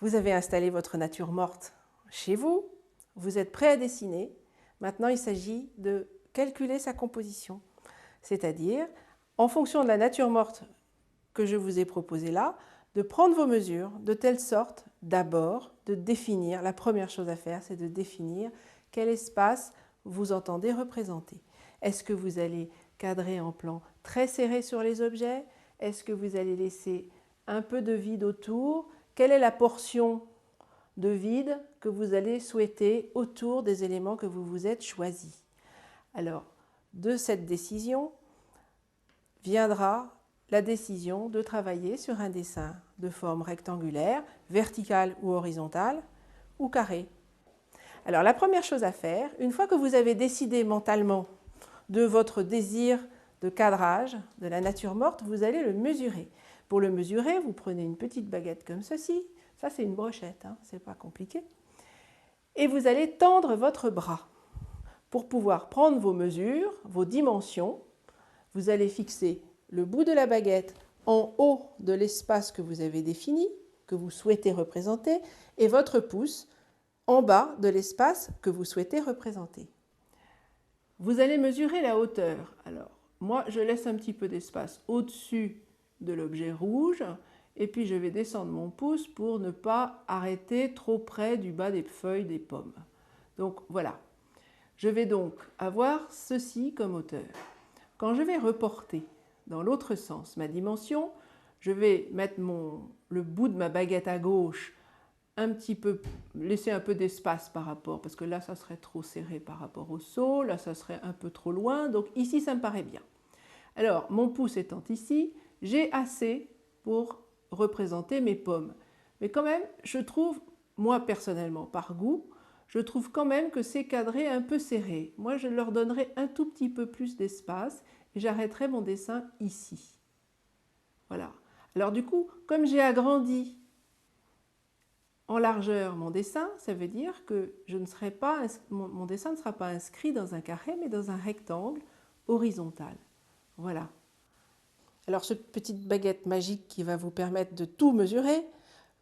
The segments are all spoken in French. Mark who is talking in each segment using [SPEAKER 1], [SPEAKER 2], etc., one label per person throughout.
[SPEAKER 1] Vous avez installé votre nature morte chez vous, vous êtes prêt à dessiner. Maintenant, il s'agit de calculer sa composition, c'est-à-dire, en fonction de la nature morte que je vous ai proposée là, de prendre vos mesures de telle sorte, d'abord, de définir, la première chose à faire, c'est de définir quel espace vous entendez représenter. Est-ce que vous allez cadrer en plan très serré sur les objets? Est-ce que vous allez laisser un peu de vide autour? Quelle est la portion de vide que vous allez souhaiter autour des éléments que vous vous êtes choisis? Alors, de cette décision viendra la décision de travailler sur un dessin de forme rectangulaire, verticale ou horizontale, ou carré. Alors, la première chose à faire, une fois que vous avez décidé mentalement de votre désir de cadrage de la nature morte, vous allez le mesurer. Pour le mesurer, vous prenez une petite baguette comme ceci. Ça, c'est une brochette, hein, c'est pas compliqué. Et vous allez tendre votre bras pour pouvoir prendre vos mesures, vos dimensions. Vous allez fixer le bout de la baguette en haut de l'espace que vous avez défini, que vous souhaitez représenter, et votre pouce en bas de l'espace que vous souhaitez représenter. Vous allez mesurer la hauteur. Alors, moi, je laisse un petit peu d'espace au-dessus de l'objet rouge, et puis je vais descendre mon pouce pour ne pas arrêter trop près du bas des feuilles des pommes. Donc voilà. Je vais donc avoir ceci comme hauteur. Quand je vais reporter dans l'autre sens ma dimension, je vais mettre le bout de ma baguette à gauche un petit peu, laisser un peu d'espace par rapport, parce que là ça serait trop serré par rapport au seau, là ça serait un peu trop loin, donc ici ça me paraît bien. Alors mon pouce étant ici, j'ai assez pour représenter mes pommes. Mais quand même, je trouve, moi personnellement par goût, je trouve quand même que c'est cadré un peu serré. Moi je leur donnerai un tout petit peu plus d'espace et j'arrêterai mon dessin ici. Voilà. Alors du coup, comme j'ai agrandi en largeur mon dessin, ça veut dire que mon dessin ne sera pas inscrit dans un carré, mais dans un rectangle horizontal. Voilà. Alors cette petite baguette magique qui va vous permettre de tout mesurer,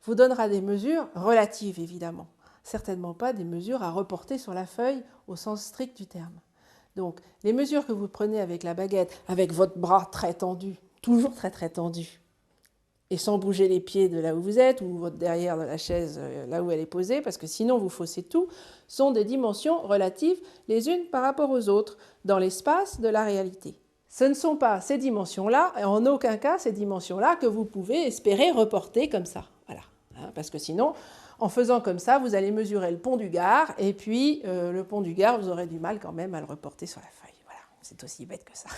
[SPEAKER 1] vous donnera des mesures relatives évidemment. Certainement pas des mesures à reporter sur la feuille au sens strict du terme. Donc les mesures que vous prenez avec la baguette, avec votre bras très tendu, toujours très très tendu, et sans bouger les pieds de là où vous êtes, ou votre derrière de la chaise là où elle est posée, parce que sinon vous faussez tout, sont des dimensions relatives les unes par rapport aux autres, dans l'espace de la réalité. Ce ne sont pas ces dimensions-là, et en aucun cas ces dimensions-là, que vous pouvez espérer reporter comme ça. Voilà. Parce que sinon, en faisant comme ça, vous allez mesurer le pont du Gard, et puis le pont du Gard, vous aurez du mal quand même à le reporter sur la feuille. Voilà, c'est aussi bête que ça.